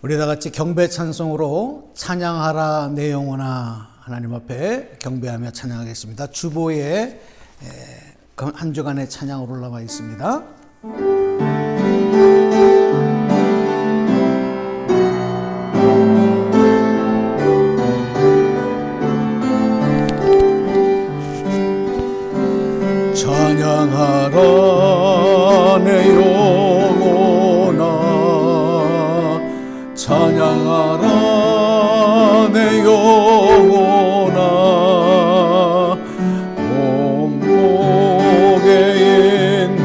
우리 다 같이 경배 찬송으로 찬양하라 내 영혼아 하나님 앞에 경배하며 찬양하겠습니다. 주보에 한 주간의 찬양으로 올라와 있습니다. 찬양하라 내 영혼아 찬양하라 내 영혼아 몸목에 있는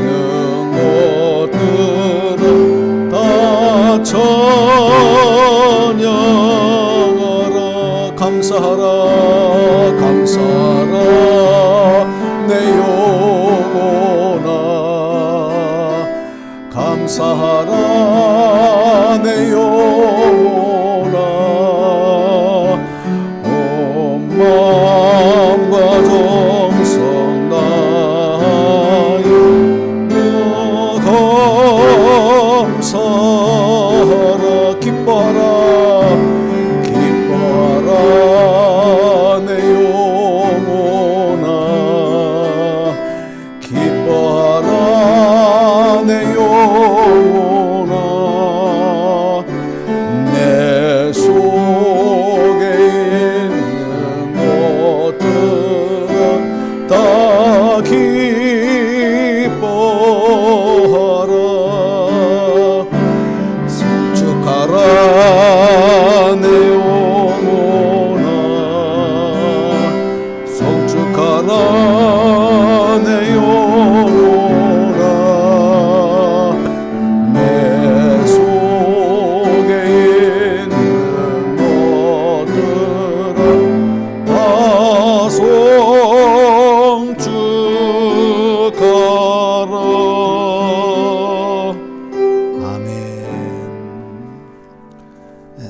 것들은 다 찬양하라 감사하라 감사하라 내 영혼아 감사하라 내 영혼아 온 마음과 정성 다하여 감사하라 기뻐하라 기뻐하라 내 영혼아 기뻐하라 내 영혼아 내 속에 있는 것들은 다 기뻐하라 성축하라 내 영혼아 성축하라 내 영혼아 내 속에 있는 것들은 다 성축하라. 아멘.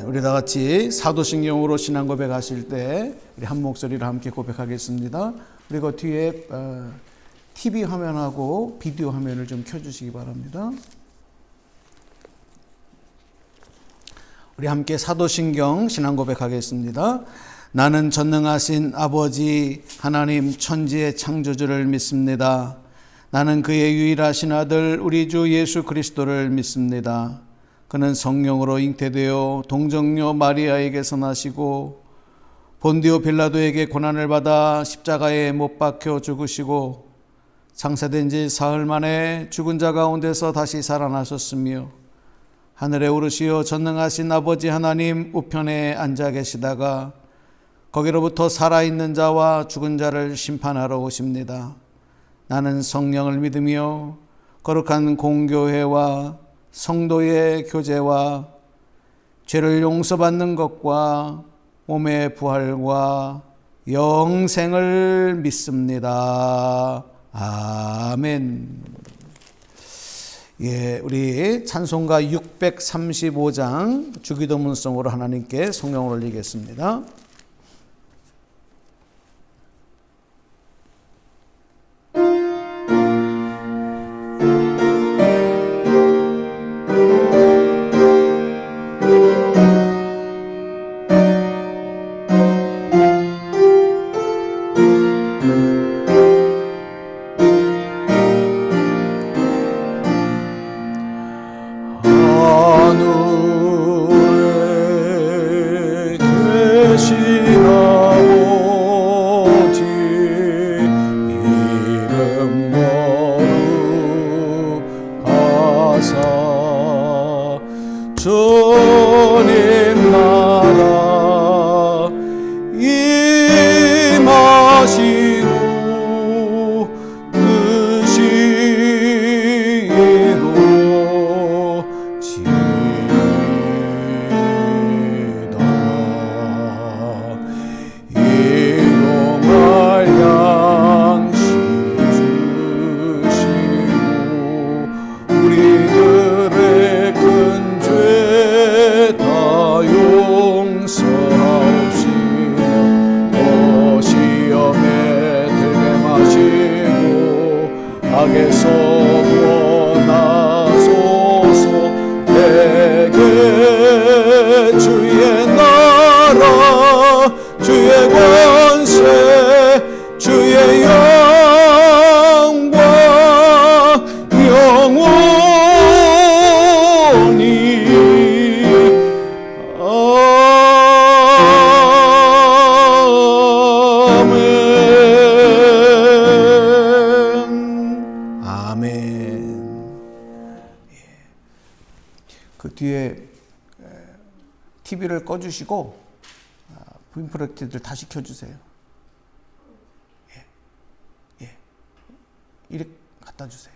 우리 다 같이 사도신경으로 신앙 고백하실 때 우리 한 목소리로 함께 고백하겠습니다. 그리고 뒤에 TV 화면하고 비디오 화면을 좀 켜주시기 바랍니다. 우리 함께 사도신경 신앙 고백하겠습니다. 나는 전능하신 아버지 하나님 천지의 창조주를 믿습니다. 나는 그의 유일하신 아들 우리 주 예수 그리스도를 믿습니다. 그는 성령으로 잉태되어 동정녀 마리아에게서 나시고 본디오 빌라도에게 고난을 받아 십자가에 못 박혀 죽으시고 장사된 지 사흘 만에 죽은 자 가운데서 다시 살아나셨으며 하늘에 오르시어 전능하신 아버지 하나님 우편에 앉아 계시다가 거기로부터 살아있는 자와 죽은 자를 심판하러 오십니다. 나는 성령을 믿으며 거룩한 공교회와 성도의 교제와 죄를 용서받는 것과 몸의 부활과 영생을 믿습니다. 아멘. 예, 우리 찬송가 635장 주기도문송으로 하나님께 성령을 올리겠습니다. 주님 나라 임하시고 뜻이로 지다 이동할 양식 주시고 우리들의 큰 죄 다 용서하옵시며 또 시험에 들게 마시고 악에서 구원하소서. 내게 뒤에 TV를 꺼주시고 부인 프로젝트들 다시 켜주세요. 예. 이렇게 갖다 주세요.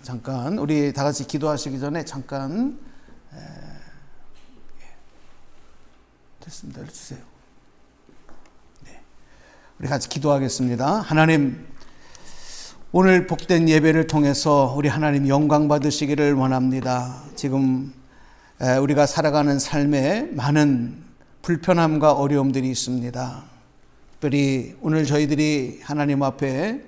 잠깐 우리 다 같이 기도하시기 전에 잠깐 됐습니다. 주세요. 네. 우리 같이 기도하겠습니다. 하나님, 오늘 복된 예배를 통해서 우리 하나님 영광 받으시기를 원합니다. 지금 우리가 살아가는 삶에 많은 불편함과 어려움들이 있습니다. 특별히 오늘 저희들이 하나님 앞에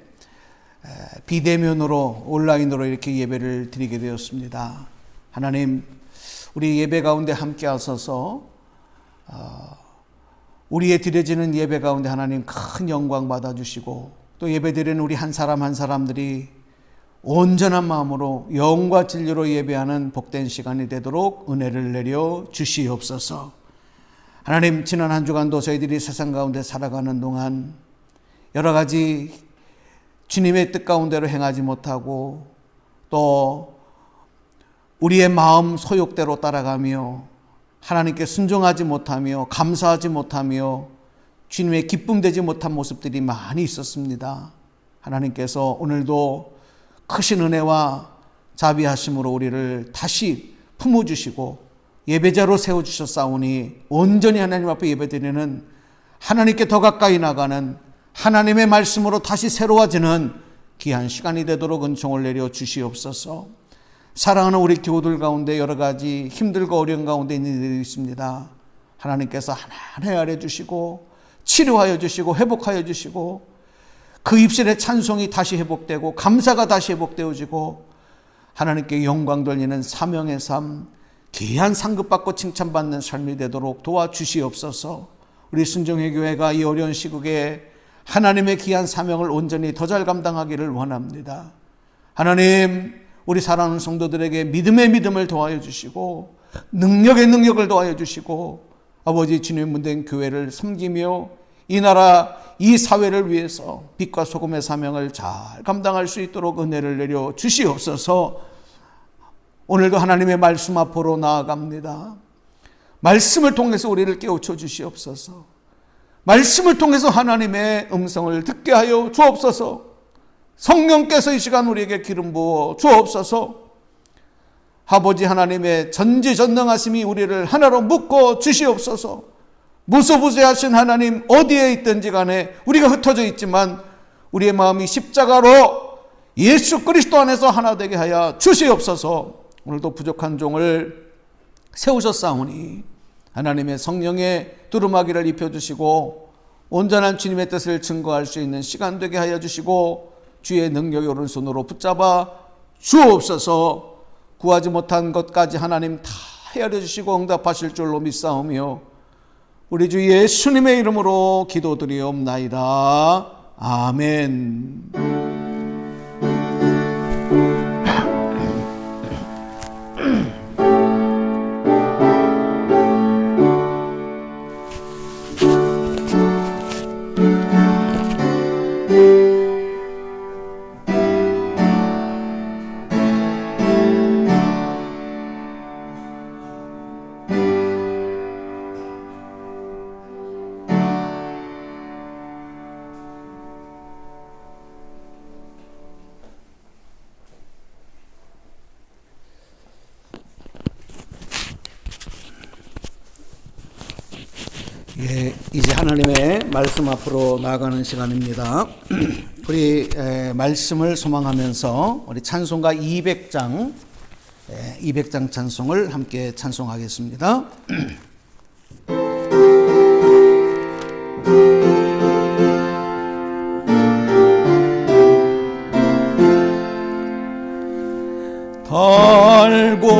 비대면으로 온라인으로 이렇게 예배를 드리게 되었습니다. 하나님, 우리 예배 가운데 함께 하셔서 우리의 드려지는 예배 가운데 하나님 큰 영광 받아주시고, 또 예배드리는 우리 한 사람 한 사람들이 온전한 마음으로 영과 진리로 예배하는 복된 시간이 되도록 은혜를 내려 주시옵소서. 하나님, 지난 한 주간도 저희들이 세상 가운데 살아가는 동안 여러 가지 주님의 뜻 가운데로 행하지 못하고, 또 우리의 마음 소욕대로 따라가며 하나님께 순종하지 못하며 감사하지 못하며 주님의 기쁨 되지 못한 모습들이 많이 있었습니다. 하나님께서 오늘도 크신 은혜와 자비하심으로 우리를 다시 품어주시고 예배자로 세워주셨사오니 온전히 하나님 앞에 예배드리는, 하나님께 더 가까이 나가는, 하나님의 말씀으로 다시 새로워지는 귀한 시간이 되도록 은총을 내려 주시옵소서. 사랑하는 우리 교우들 가운데 여러 가지 힘들고 어려운 가운데 있는 일이 있습니다. 하나님께서 하나하나 헤아려 주시고 치료하여 주시고 회복하여 주시고, 그 입술의 찬송이 다시 회복되고 감사가 다시 회복되어지고 하나님께 영광 돌리는 사명의 삶, 귀한 상급받고 칭찬받는 삶이 되도록 도와주시옵소서. 우리 순종의 교회가 이 어려운 시국에 하나님의 귀한 사명을 온전히 더 잘 감당하기를 원합니다. 하나님, 우리 사랑하는 성도들에게 믿음의 믿음을 더하여 주시고 능력의 능력을 더하여 주시고, 아버지 주님 문된 교회를 섬기며 이 나라 이 사회를 위해서 빛과 소금의 사명을 잘 감당할 수 있도록 은혜를 내려 주시옵소서. 오늘도 하나님의 말씀 앞으로 나아갑니다. 말씀을 통해서 우리를 깨우쳐 주시옵소서. 말씀을 통해서 하나님의 음성을 듣게 하여 주옵소서. 성령께서 이 시간 우리에게 기름 부어 주옵소서. 아버지 하나님의 전지전능하심이 우리를 하나로 묶어 주시옵소서. 무소부재하신 하나님, 어디에 있든지 간에 우리가 흩어져 있지만 우리의 마음이 십자가로 예수 그리스도 안에서 하나 되게 하여 주시옵소서. 오늘도 부족한 종을 세우셨사오니 하나님의 성령의 두루마기를 입혀주시고 온전한 주님의 뜻을 증거할 수 있는 시간 되게 하여 주시고, 주의 능력의 오른손으로 붙잡아 주옵소서. 구하지 못한 것까지 하나님 다 헤아려 주시고 응답하실 줄로 믿사오며 우리 주 예수님의 이름으로 기도드리옵나이다. 아멘. 예, 이제 하나님의 말씀 앞으로 나아가는 시간입니다. 우리 말씀을 소망하면서 우리 찬송가 200장 찬송을 함께 찬송하겠습니다. 달고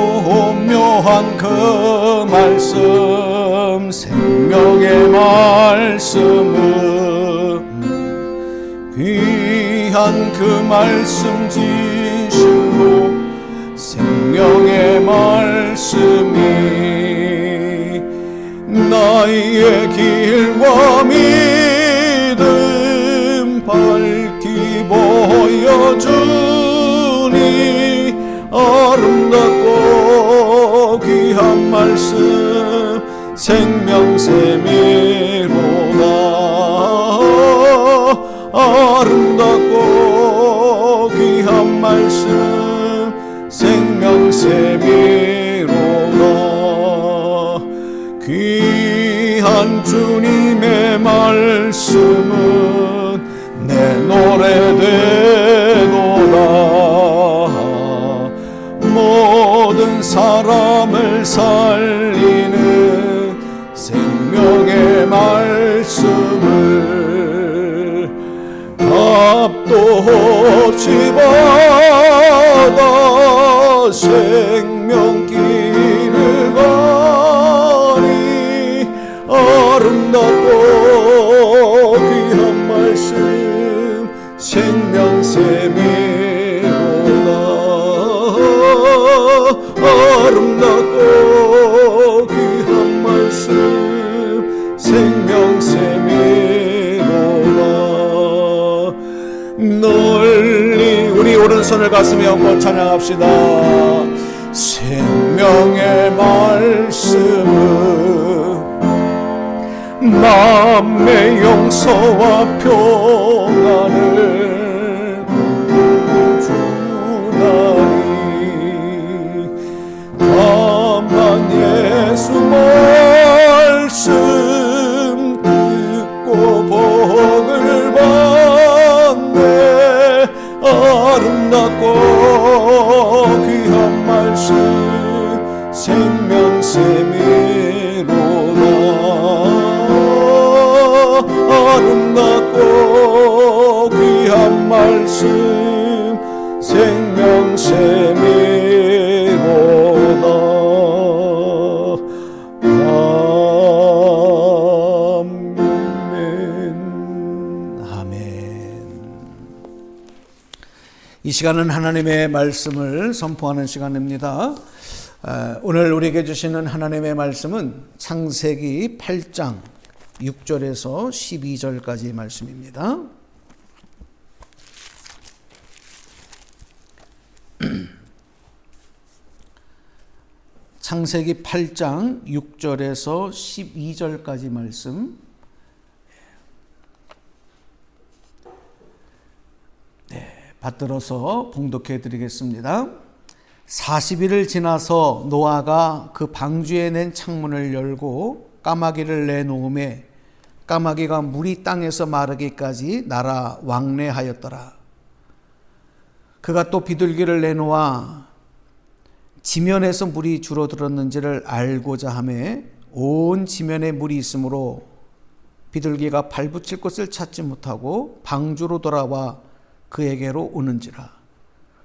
묘한 그 말씀, 생명의 말씀은 귀한 그 말씀 진실로 생명의 말씀이 나의 길과 믿음 밝히 보여주니 말씀은 내 노래 되도다. 모든 사람을 살리는 생명의 말씀을 값도 없이 받아 생명길을 가니 아름답고 귀한 말씀 생명샘이로다. 아름답고 귀한 말씀 생명샘이로다. 널리 우리 오른손을 가슴에 얹고 찬양합시다. 생명의 말씀은 마음의 용서와 평안을 주나니 다만 예수 말씀 듣고 복을 받네. 아름답고 귀한 말씀 생명샘이로다. 아름답고 귀한 말씀 생명샘이로다. 이 시간은 하나님의 말씀을 선포하는 시간입니다. 오늘 우리에게 주시는 하나님의 말씀은 창세기 8장 6절에서 12절까지 말씀입니다. 창세기 8장 6절에서 12절까지 말씀 받들어서 봉독해 드리겠습니다. 40일을 지나서 노아가 그 방주에 낸 창문을 열고 까마귀를 내놓음에 까마귀가 물이 땅에서 마르기까지 날아 왕래하였더라. 그가 또 비둘기를 내놓아 지면에서 물이 줄어들었는지를 알고자 하매 온 지면에 물이 있으므로 비둘기가 발붙일 곳을 찾지 못하고 방주로 돌아와 그에게로 오는지라.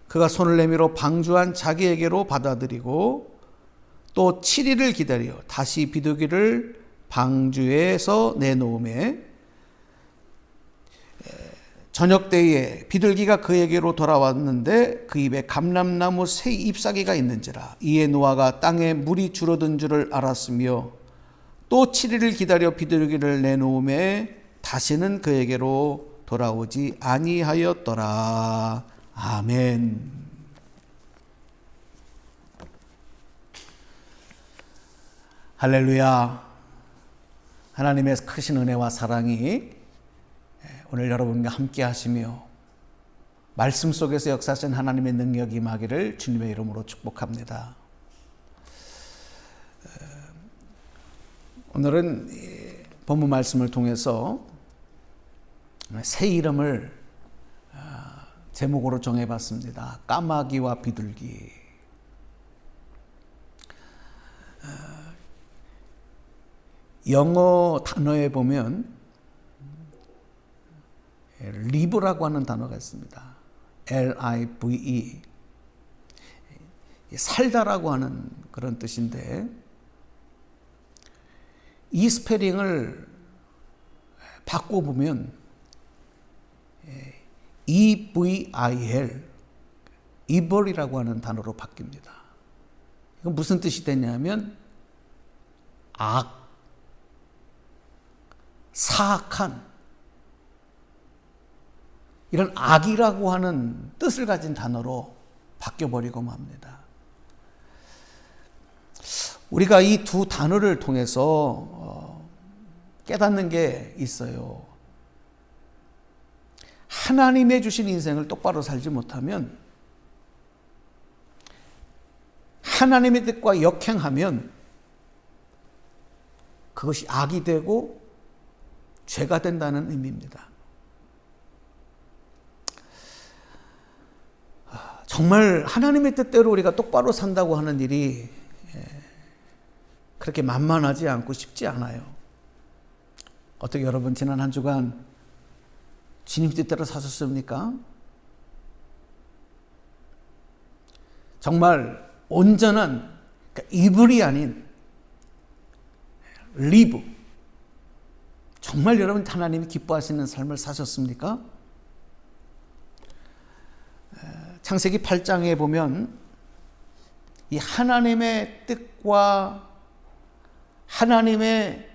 그가 손을 내밀어 방주한 자기에게로 받아들이고 또 7일을 기다려 다시 비둘기를 방주에서 내놓음에 저녁 때에 비둘기가 그에게로 돌아왔는데 그 입에 감람나무 새 잎사귀가 있는지라. 이에 노아가 땅에 물이 줄어든 줄을 알았으며 또 7일을 기다려 비둘기를 내놓음에 다시는 그에게로 돌아오지 아니하였더라. 아멘. 할렐루야. 하나님의 크신 은혜와 사랑이 오늘 여러분과 함께 하시며 말씀 속에서 역사하신 하나님의 능력이 임하기를 주님의 이름으로 축복합니다. 오늘은 본문 말씀을 통해서 새 이름을 제목으로 정해봤습니다. 까마귀와 비둘기. 영어 단어에 보면 live라고 하는 단어가 있습니다. L-I-V-E. 살다라고 하는 그런 뜻인데 이 스페링을 바꿔보면 E-V-I-L, 이벌이라고 하는 단어로 바뀝니다. 이건 무슨 뜻이 되냐면 악, 사악한, 이런 악이라고 하는 뜻을 가진 단어로 바뀌어버리고 맙니다. 우리가 이 두 단어를 통해서 깨닫는 게 있어요. 하나님의 주신 인생을 똑바로 살지 못하면, 하나님의 뜻과 역행하면 그것이 악이 되고 죄가 된다는 의미입니다. 정말 하나님의 뜻대로 우리가 똑바로 산다고 하는 일이 그렇게 만만하지 않고 쉽지 않아요. 어떻게 여러분 지난 한 주간 주님 뜻대로 사셨습니까? 정말 온전한, 그러니까 이불이 아닌 리브, 정말 여러분 하나님이 기뻐하시는 삶을 사셨습니까? 창세기 8장에 보면 이 하나님의 뜻과 하나님의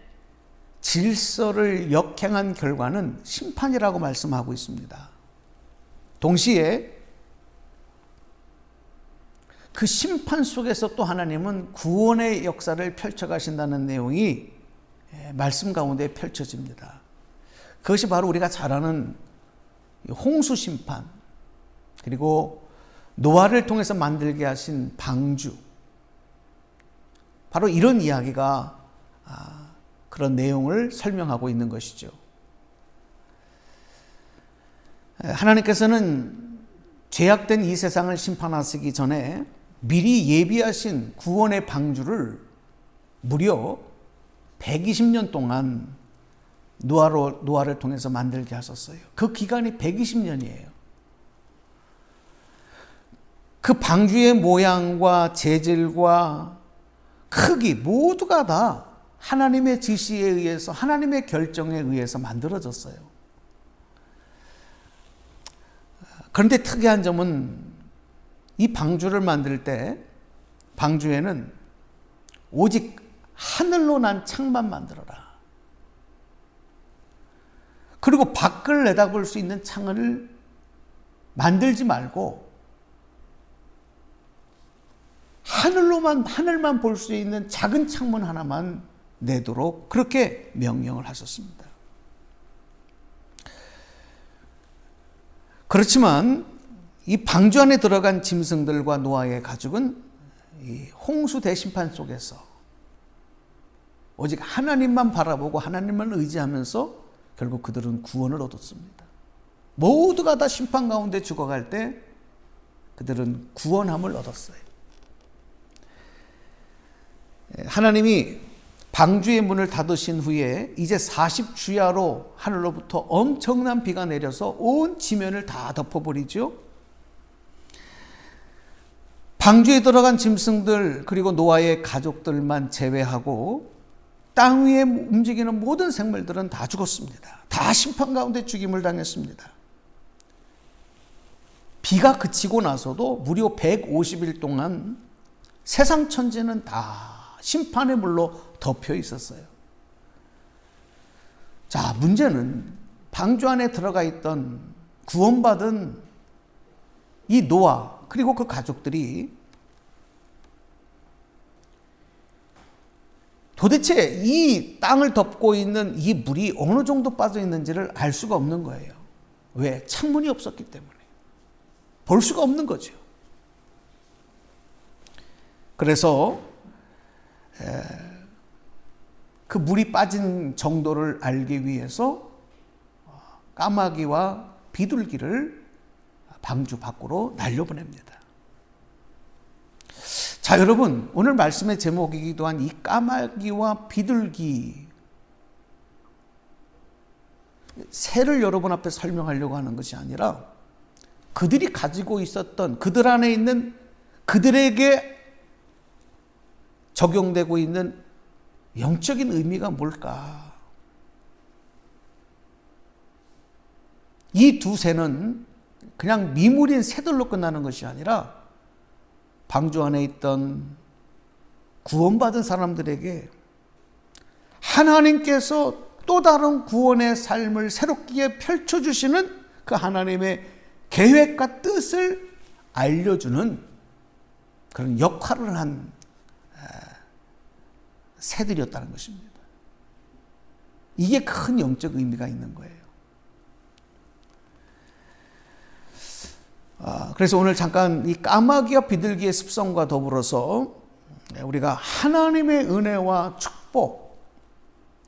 질서를 역행한 결과는 심판이라고 말씀하고 있습니다. 동시에 그 심판 속에서 또 하나님은 구원의 역사를 펼쳐가신다는 내용이 말씀 가운데 펼쳐집니다. 그것이 바로 우리가 잘 아는 홍수 심판, 그리고 노아를 통해서 만들게 하신 방주, 바로 이런 이야기가 그런 내용을 설명하고 있는 것이죠. 하나님께서는 죄악된 이 세상을 심판하시기 전에 미리 예비하신 구원의 방주를 무려 120년 동안 노아를 통해서 만들게 하셨어요. 그 기간이 120년이에요. 그 방주의 모양과 재질과 크기 모두가 다 하나님의 지시에 의해서, 하나님의 결정에 의해서 만들어졌어요. 그런데 특이한 점은 이 방주를 만들 때 방주에는 오직 하늘로 난 창만 만들어라. 그리고 밖을 내다볼 수 있는 창을 만들지 말고 하늘만 볼 수 있는 작은 창문 하나만 내도록 그렇게 명령을 하셨습니다. 그렇지만 이 방주 안에 들어간 짐승들과 노아의 가족은 이 홍수 대심판 속에서 오직 하나님만 바라보고 하나님만 의지하면서 결국 그들은 구원을 얻었습니다. 모두가 다 심판 가운데 죽어갈 때 그들은 구원함을 얻었어요. 하나님이 방주의 문을 닫으신 후에 이제 40주야로 하늘로부터 엄청난 비가 내려서 온 지면을 다 덮어버리죠. 방주에 들어간 짐승들 그리고 노아의 가족들만 제외하고 땅 위에 움직이는 모든 생물들은 다 죽었습니다. 다 심판 가운데 죽임을 당했습니다. 비가 그치고 나서도 무려 150일 동안 세상 천지는 다 심판의 물로 덮여 있었어요. 자, 문제는 방주 안에 들어가 있던 구원받은 이 노아 그리고 그 가족들이 도대체 이 땅을 덮고 있는 이 물이 어느 정도 빠져 있는지를 알 수가 없는 거예요. 왜? 창문이 없었기 때문에. 볼 수가 없는 거죠. 그래서 그 물이 빠진 정도를 알기 위해서 까마귀와 비둘기를 방주 밖으로 날려보냅니다. 자, 여러분, 오늘 말씀의 제목이기도 한 이 까마귀와 비둘기, 새를 여러분 앞에 설명하려고 하는 것이 아니라 그들이 가지고 있었던, 그들 안에 있는, 그들에게 적용되고 있는 영적인 의미가 뭘까? 이 두 새는 그냥 미물인 새들로 끝나는 것이 아니라 방주 안에 있던 구원받은 사람들에게 하나님께서 또 다른 구원의 삶을 새롭게 펼쳐주시는 그 하나님의 계획과 뜻을 알려주는 그런 역할을 한 새들이었다는 것입니다. 이게 큰 영적 의미가 있는 거예요. 그래서 오늘 잠깐 이 까마귀와 비둘기의 습성과 더불어서 우리가 하나님의 은혜와 축복,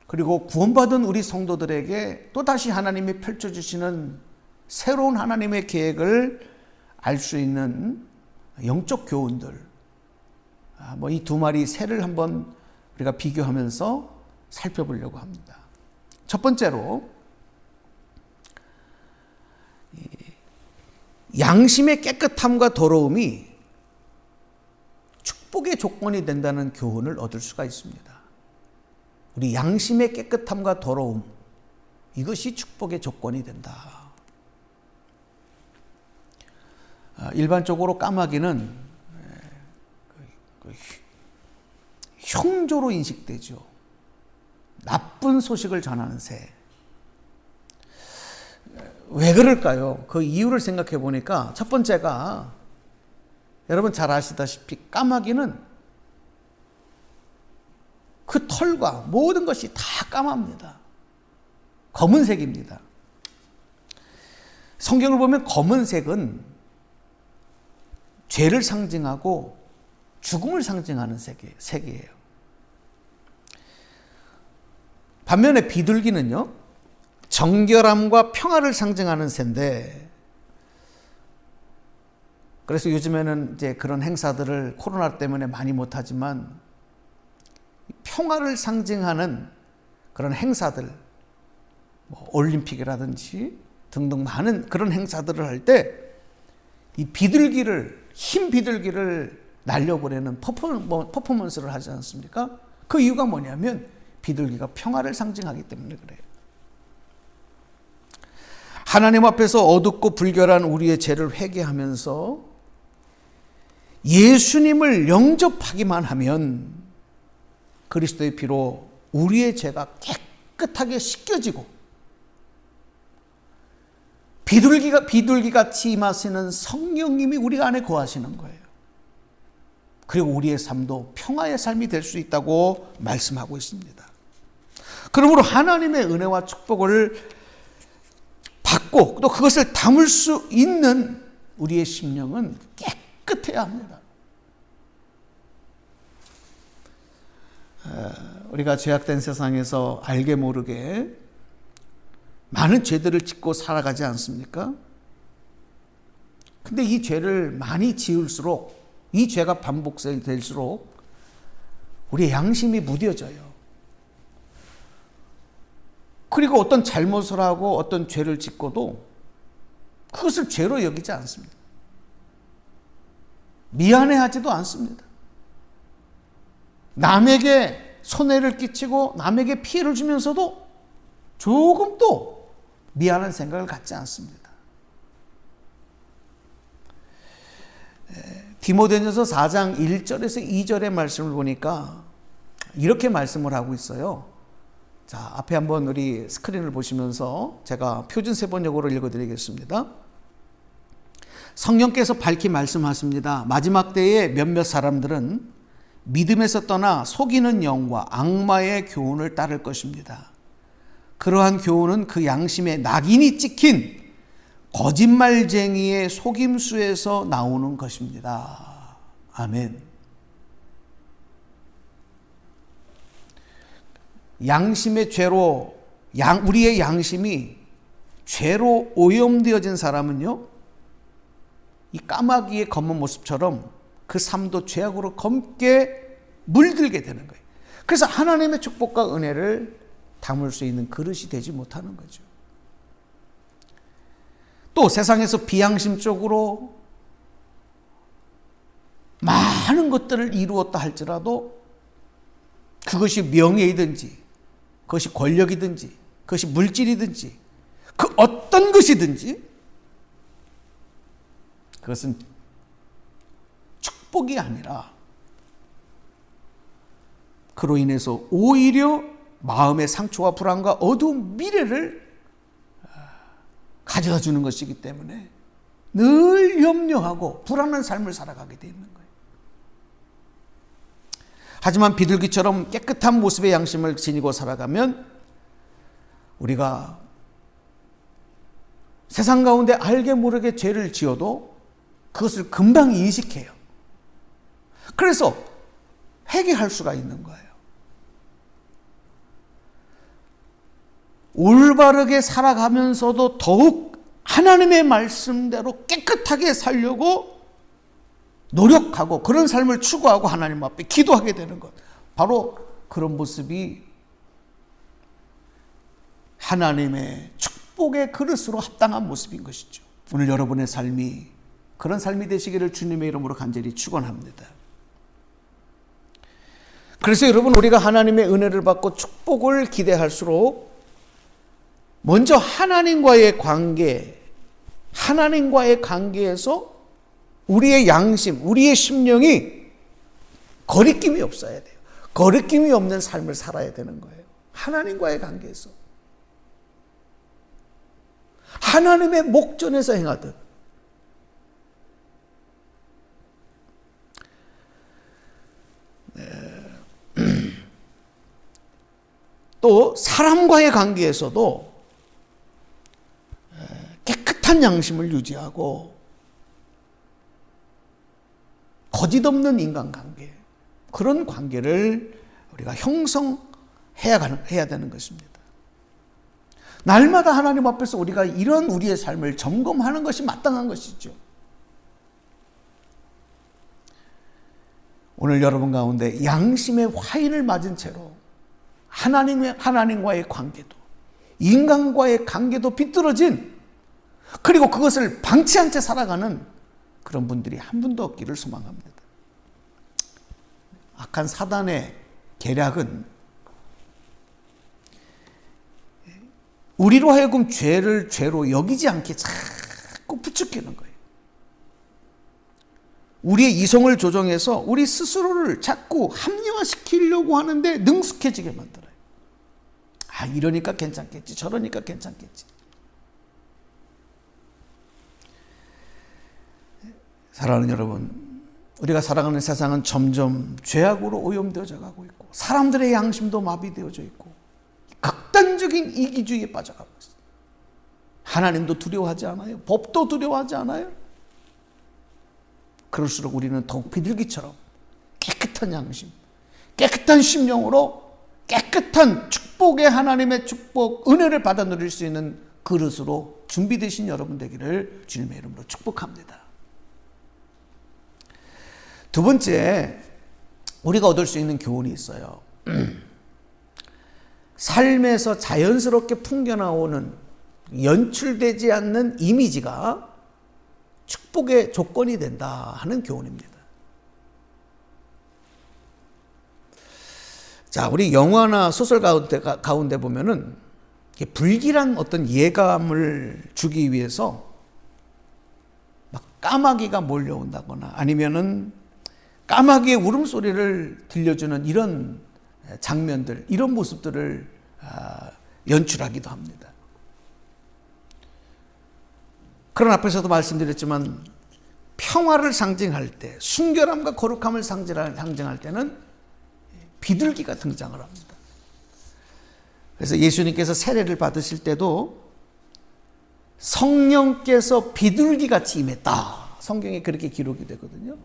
그리고 구원받은 우리 성도들에게 또다시 하나님이 펼쳐주시는 새로운 하나님의 계획을 알 수 있는 영적 교훈들, 이 두 마리 새를 한번 우리가 비교하면서 살펴보려고 합니다. 첫 번째로 양심의 깨끗함과 더러움이 축복의 조건이 된다는 교훈을 얻을 수가 있습니다. 우리 양심의 깨끗함과 더러움, 이것이 축복의 조건이 된다. 일반적으로 까마귀는 흉조로 인식되죠. 나쁜 소식을 전하는 새. 왜 그럴까요? 그 이유를 생각해 보니까 첫 번째가, 여러분 잘 아시다시피 까마귀는 그 털과 모든 것이 다 까맣니다. 검은색입니다. 성경을 보면 검은색은 죄를 상징하고 죽음을 상징하는 색이에요. 반면에 비둘기는요, 정결함과 평화를 상징하는 새인데, 그래서 요즘에는 이제 그런 행사들을 코로나 때문에 많이 못하지만 평화를 상징하는 그런 행사들, 올림픽이라든지 등등 많은 그런 행사들을 할 때 이 흰 비둘기를 날려보내는 퍼포먼스를 하지 않습니까? 그 이유가 뭐냐면 비둘기가 평화를 상징하기 때문에 그래요. 하나님 앞에서 어둡고 불결한 우리의 죄를 회개하면서 예수님을 영접하기만 하면 그리스도의 피로 우리의 죄가 깨끗하게 씻겨지고 비둘기같이 임하시는 성령님이 우리 안에 거하시는 거예요. 그리고 우리의 삶도 평화의 삶이 될 수 있다고 말씀하고 있습니다. 그러므로 하나님의 은혜와 축복을 받고 또 그것을 담을 수 있는 우리의 심령은 깨끗해야 합니다. 우리가 죄악된 세상에서 알게 모르게 많은 죄들을 짓고 살아가지 않습니까? 근데 이 죄를 많이 지을수록, 이 죄가 반복될수록 우리의 양심이 무뎌져요. 그리고 어떤 잘못을 하고 어떤 죄를 짓고도 그것을 죄로 여기지 않습니다. 미안해하지도 않습니다. 남에게 손해를 끼치고 남에게 피해를 주면서도 조금도 미안한 생각을 갖지 않습니다. 디모데전서 4장 1절에서 2절의 말씀을 보니까 이렇게 말씀을 하고 있어요. 자, 앞에 한번 우리 스크린을 보시면서 제가 표준 세번역으로 읽어드리겠습니다. 성령께서 밝히 말씀하십니다. 마지막 때에 몇몇 사람들은 믿음에서 떠나 속이는 영과 악마의 교훈을 따를 것입니다. 그러한 교훈은 그 양심에 낙인이 찍힌 거짓말쟁이의 속임수에서 나오는 것입니다. 아멘. 양심의 죄로, 우리의 양심이 죄로 오염되어진 사람은요, 이 까마귀의 검은 모습처럼 그 삶도 죄악으로 검게 물들게 되는 거예요. 그래서 하나님의 축복과 은혜를 담을 수 있는 그릇이 되지 못하는 거죠. 또 세상에서 비양심적으로 많은 것들을 이루었다 할지라도 그것이 명예이든지 그것이 권력이든지 그것이 물질이든지 그 어떤 것이든지 그것은 축복이 아니라 그로 인해서 오히려 마음의 상처와 불안과 어두운 미래를 가져다 주는 것이기 때문에 늘 염려하고 불안한 삶을 살아가게 되어 있는 거예요. 하지만 비둘기처럼 깨끗한 모습의 양심을 지니고 살아가면 우리가 세상 가운데 알게 모르게 죄를 지어도 그것을 금방 인식해요. 그래서 회개할 수가 있는 거예요. 올바르게 살아가면서도 더욱 하나님의 말씀대로 깨끗하게 살려고 노력하고 그런 삶을 추구하고 하나님 앞에 기도하게 되는 것. 바로 그런 모습이 하나님의 축복의 그릇으로 합당한 모습인 것이죠. 오늘 여러분의 삶이 그런 삶이 되시기를 주님의 이름으로 간절히 축원합니다. 그래서 여러분, 우리가 하나님의 은혜를 받고 축복을 기대할수록 먼저 하나님과의 관계에서 우리의 양심, 우리의 심령이 거리낌이 없어야 돼요. 거리낌이 없는 삶을 살아야 되는 거예요. 하나님과의 관계에서. 하나님의 목전에서 행하듯. 또 사람과의 관계에서도 깨끗한 양심을 유지하고 거짓 없는 인간관계, 그런 관계를 우리가 형성해야 되는 것입니다. 날마다 하나님 앞에서 우리가 이런 우리의 삶을 점검하는 것이 마땅한 것이죠. 오늘 여러분 가운데 양심의 화인을 맞은 채로 하나님과의 관계도, 인간과의 관계도 비뚤어진, 그리고 그것을 방치한 채 살아가는 그런 분들이 한 분도 없기를 소망합니다. 악한 사단의 계략은 우리로 하여금 죄를 죄로 여기지 않게 자꾸 부추기는 거예요. 우리의 이성을 조정해서 우리 스스로를 자꾸 합리화시키려고 하는데 능숙해지게 만들어요. 아, 이러니까 괜찮겠지, 저러니까 괜찮겠지. 사랑하는 여러분, 우리가 살아가는 세상은 점점 죄악으로 오염되어져 가고 있고, 사람들의 양심도 마비되어져 있고, 극단적인 이기주의에 빠져가고 있어요. 하나님도 두려워하지 않아요. 법도 두려워하지 않아요. 그럴수록 우리는 더욱 비둘기처럼 깨끗한 양심, 깨끗한 심령으로 깨끗한 축복의 하나님의 축복, 은혜를 받아 누릴 수 있는 그릇으로 준비되신 여러분 되기를 주님의 이름으로 축복합니다. 두 번째, 우리가 얻을 수 있는 교훈이 있어요. 삶에서 자연스럽게 풍겨나오는, 연출되지 않는 이미지가 축복의 조건이 된다 하는 교훈입니다. 자, 우리 영화나 소설 가운데 보면은 불길한 어떤 예감을 주기 위해서 막 까마귀가 몰려온다거나 아니면은 까마귀의 울음소리를 들려주는 이런 장면들, 이런 모습들을 연출하기도 합니다. 그런 앞에서도 말씀드렸지만 평화를 상징할 때, 순결함과 거룩함을 상징할 때는 비둘기가 등장을 합니다. 그래서 예수님께서 세례를 받으실 때도 성령께서 비둘기같이 임했다, 성경에 그렇게 기록이 되거든요.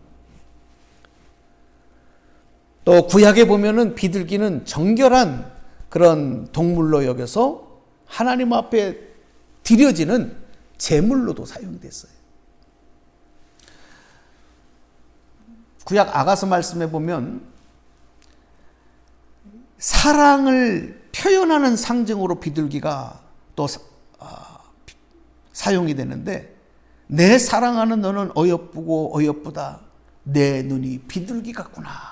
또 구약에 보면은 비둘기는 정결한 그런 동물로 여겨서 하나님 앞에 드려지는 제물로도 사용됐어요. 구약 아가서 말씀에 보면 사랑을 표현하는 상징으로 비둘기가 또 사용이 되는데, 내 사랑하는 너는 어여쁘고 어여쁘다, 내 눈이 비둘기 같구나.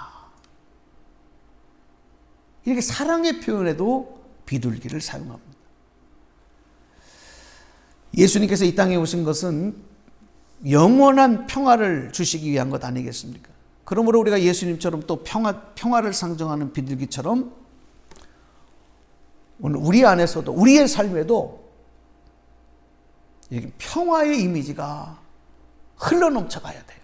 이렇게 사랑의 표현에도 비둘기를 사용합니다. 예수님께서 이 땅에 오신 것은 영원한 평화를 주시기 위한 것 아니겠습니까? 그러므로 우리가 예수님처럼 또 평화를 상징하는 비둘기처럼 오늘 우리 안에서도, 우리의 삶에도 이렇게 평화의 이미지가 흘러넘쳐 가야 돼요.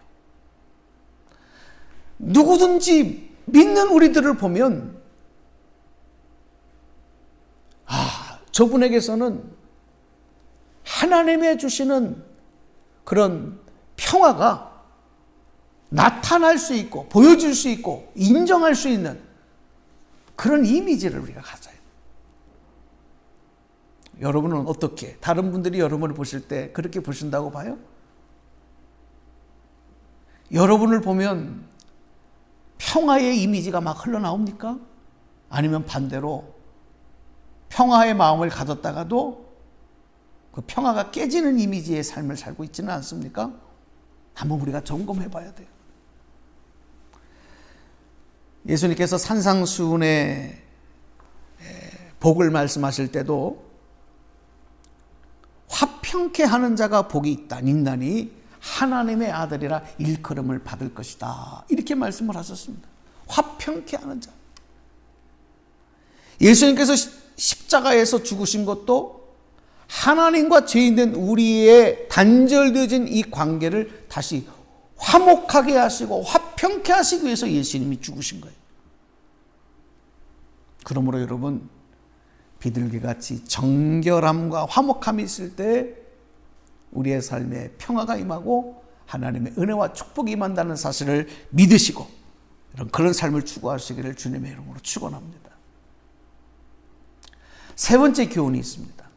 누구든지 믿는 우리들을 보면 저분에게서는 하나님의 주시는 그런 평화가 나타날 수 있고 보여줄 수 있고 인정할 수 있는 그런 이미지를 우리가 가져야 돼요. 여러분은 어떻게, 다른 분들이 여러분을 보실 때 그렇게 보신다고 봐요? 여러분을 보면 평화의 이미지가 막 흘러나옵니까? 아니면 반대로 평화의 마음을 가졌다가도 그 평화가 깨지는 이미지의 삶을 살고 있지는 않습니까? 한번 우리가 점검해 봐야 돼요. 예수님께서 산상수훈의 복을 말씀하실 때도 화평케 하는 자가 복이 있다. 인간이 하나님의 아들이라 일컬음을 받을 것이다. 이렇게 말씀을 하셨습니다. 화평케 하는 자. 예수님께서 십자가에서 죽으신 것도 하나님과 죄인된 우리의 단절되어진 이 관계를 다시 화목하게 하시고 화평케 하시기 위해서 예수님이 죽으신 거예요. 그러므로 여러분, 비둘기같이 정결함과 화목함이 있을 때 우리의 삶에 평화가 임하고 하나님의 은혜와 축복이 임한다는 사실을 믿으시고 그런 삶을 추구하시기를 주님의 이름으로 축원합니다. 세 번째 교훈이 있습니다.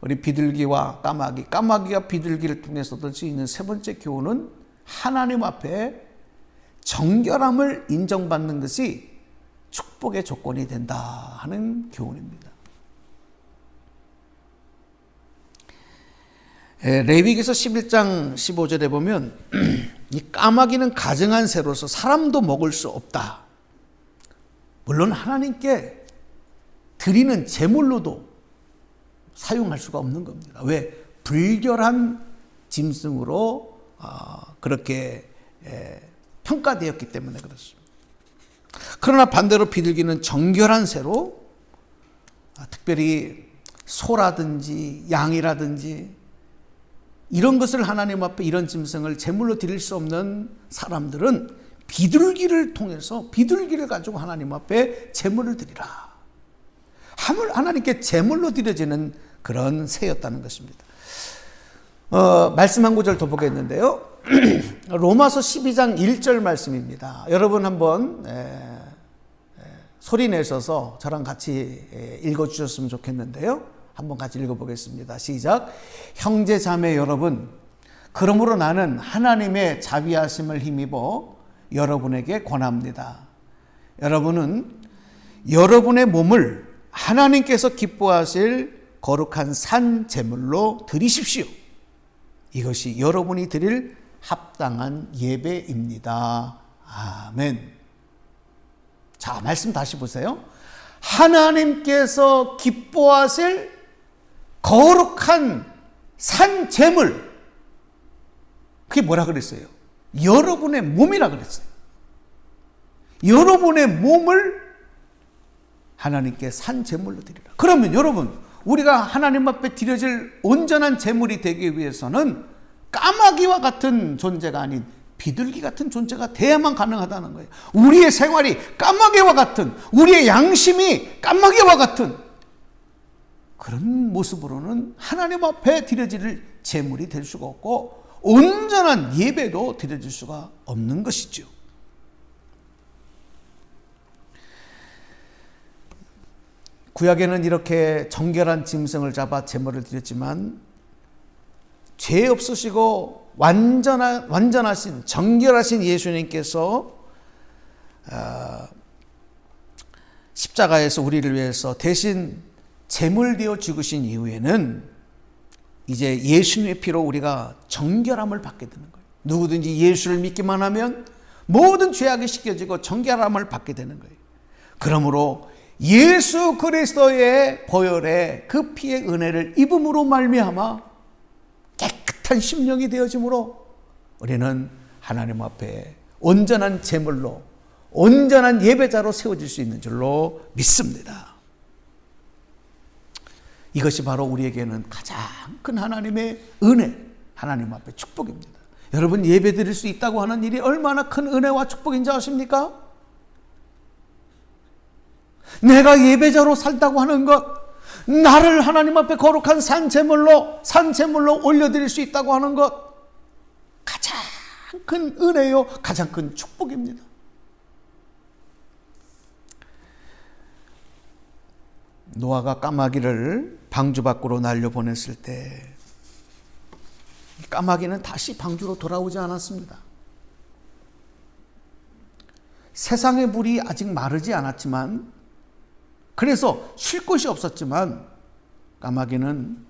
우리 비둘기와 까마귀, 까마귀와 비둘기를 통해서 얻을 수 있는 세 번째 교훈은 하나님 앞에 정결함을 인정받는 것이 축복의 조건이 된다 하는 교훈입니다. 레위기서 11장 15절에 보면 이 까마귀는 가증한 새로서 사람도 먹을 수 없다. 물론 하나님께 드리는 제물로도 사용할 수가 없는 겁니다. 왜? 불결한 짐승으로 그렇게 평가되었기 때문에 그렇습니다. 그러나 반대로 비둘기는 정결한 새로 특별히 소라든지 양이라든지 이런 것을 하나님 앞에 이런 짐승을 제물로 드릴 수 없는 사람들은 비둘기를 통해서 비둘기를 가지고 하나님 앞에 제물을 드리라. 하나님께 제물로 드려지는 그런 새였다는 것입니다. 말씀 한 구절 더 보겠는데요. 로마서 12장 1절 말씀입니다. 여러분 한번 소리 내셔서 저랑 같이 읽어주셨으면 좋겠는데요. 한번 같이 읽어보겠습니다. 시작. 형제 자매 여러분, 그러므로 나는 하나님의 자비하심을 힘입어 여러분에게 권합니다. 여러분은 여러분의 몸을 하나님께서 기뻐하실 거룩한 산 제물로 드리십시오. 이것이 여러분이 드릴 합당한 예배입니다. 아멘. 자, 말씀 다시 보세요. 하나님께서 기뻐하실 거룩한 산 제물. 그게 뭐라 그랬어요? 여러분의 몸이라 그랬어요. 여러분의 몸을 하나님께 산 제물로 드리라. 그러면 여러분, 우리가 하나님 앞에 드려질 온전한 제물이 되기 위해서는 까마귀와 같은 존재가 아닌 비둘기 같은 존재가 돼야만 가능하다는 거예요. 우리의 생활이 까마귀와 같은, 우리의 양심이 까마귀와 같은 그런 모습으로는 하나님 앞에 드려질 제물이 될 수가 없고 온전한 예배도 드려질 수가 없는 것이죠. 구약에는 이렇게 정결한 짐승을 잡아 제물을 드렸지만 죄 없으시고 완전하신 정결하신 예수님께서 십자가에서 우리를 위해서 대신 제물되어 죽으신 이후에는 이제 예수님의 피로 우리가 정결함을 받게 되는 거예요. 누구든지 예수를 믿기만 하면 모든 죄악이 씻겨지고 정결함을 받게 되는 거예요. 그러므로 예수 그리스도의 보혈의 그 피의 은혜를 입음으로 말미암아 깨끗한 심령이 되어지므로 우리는 하나님 앞에 온전한 제물로 온전한 예배자로 세워질 수 있는 줄로 믿습니다. 이것이 바로 우리에게는 가장 큰 하나님의 은혜, 하나님 앞에 축복입니다. 여러분, 예배 드릴 수 있다고 하는 일이 얼마나 큰 은혜와 축복인지 아십니까? 내가 예배자로 살다고 하는 것, 나를 하나님 앞에 거룩한 산제물로 올려드릴 수 있다고 하는 것, 가장 큰 은혜요, 가장 큰 축복입니다. 노아가 까마귀를 방주 밖으로 날려보냈을 때 까마귀는 다시 방주로 돌아오지 않았습니다. 세상의 물이 아직 마르지 않았지만, 그래서 쉴 곳이 없었지만 까마귀는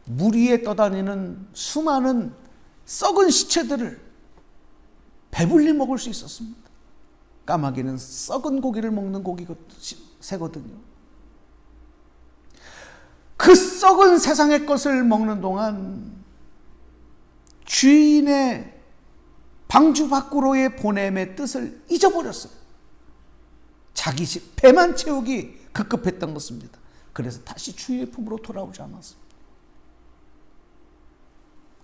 물 위에 떠다니는 수많은 썩은 시체들을 배불리 먹을 수 있었습니다. 까마귀는 썩은 고기를 먹는 새거든요. 그 썩은 세상의 것을 먹는 동안 주인의 방주 밖으로의 보냄의 뜻을 잊어버렸어요. 자기 집 배만 채우기 급급했던 것입니다. 그래서 다시 주인의 품으로 돌아오지 않았습니다.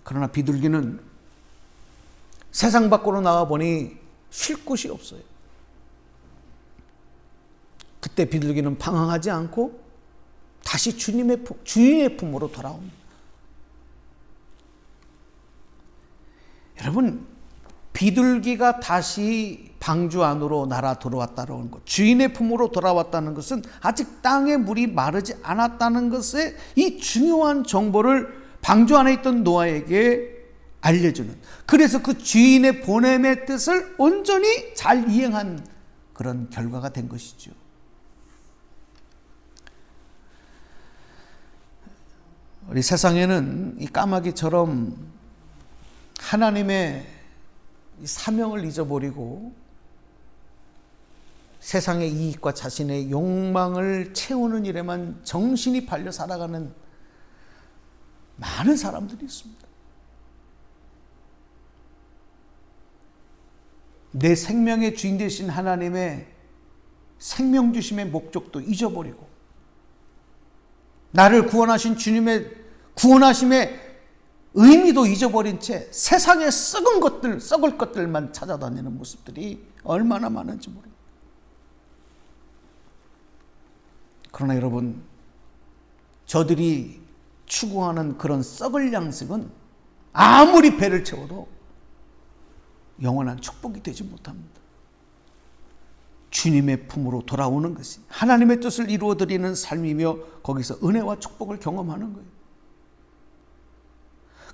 그러나 비둘기는 세상 밖으로 나와보니 쉴 곳이 없어요. 그때 비둘기는 방황하지 않고 다시 주인의 품으로 돌아옵니다. 여러분, 비둘기가 다시 방주 안으로 날아 들어왔다는 것, 주인의 품으로 돌아왔다는 것은 아직 땅에 물이 마르지 않았다는 것의 이 중요한 정보를 방주 안에 있던 노아에게 알려주는, 그래서 그 주인의 보냄의 뜻을 온전히 잘 이행한 그런 결과가 된 것이죠. 우리 세상에는 이 까마귀처럼 하나님의 사명을 잊어버리고 세상의 이익과 자신의 욕망을 채우는 일에만 정신이 팔려 살아가는 많은 사람들이 있습니다. 내 생명의 주인 되신 하나님의 생명 주심의 목적도 잊어버리고, 나를 구원하신 주님의 구원하심의 의미도 잊어버린 채 세상의 썩을 것들만 찾아다니는 모습들이 얼마나 많은지 모릅니다. 그러나 여러분, 저들이 추구하는 그런 썩을 양식은 아무리 배를 채워도 영원한 축복이 되지 못합니다. 주님의 품으로 돌아오는 것이 하나님의 뜻을 이루어드리는 삶이며 거기서 은혜와 축복을 경험하는 거예요.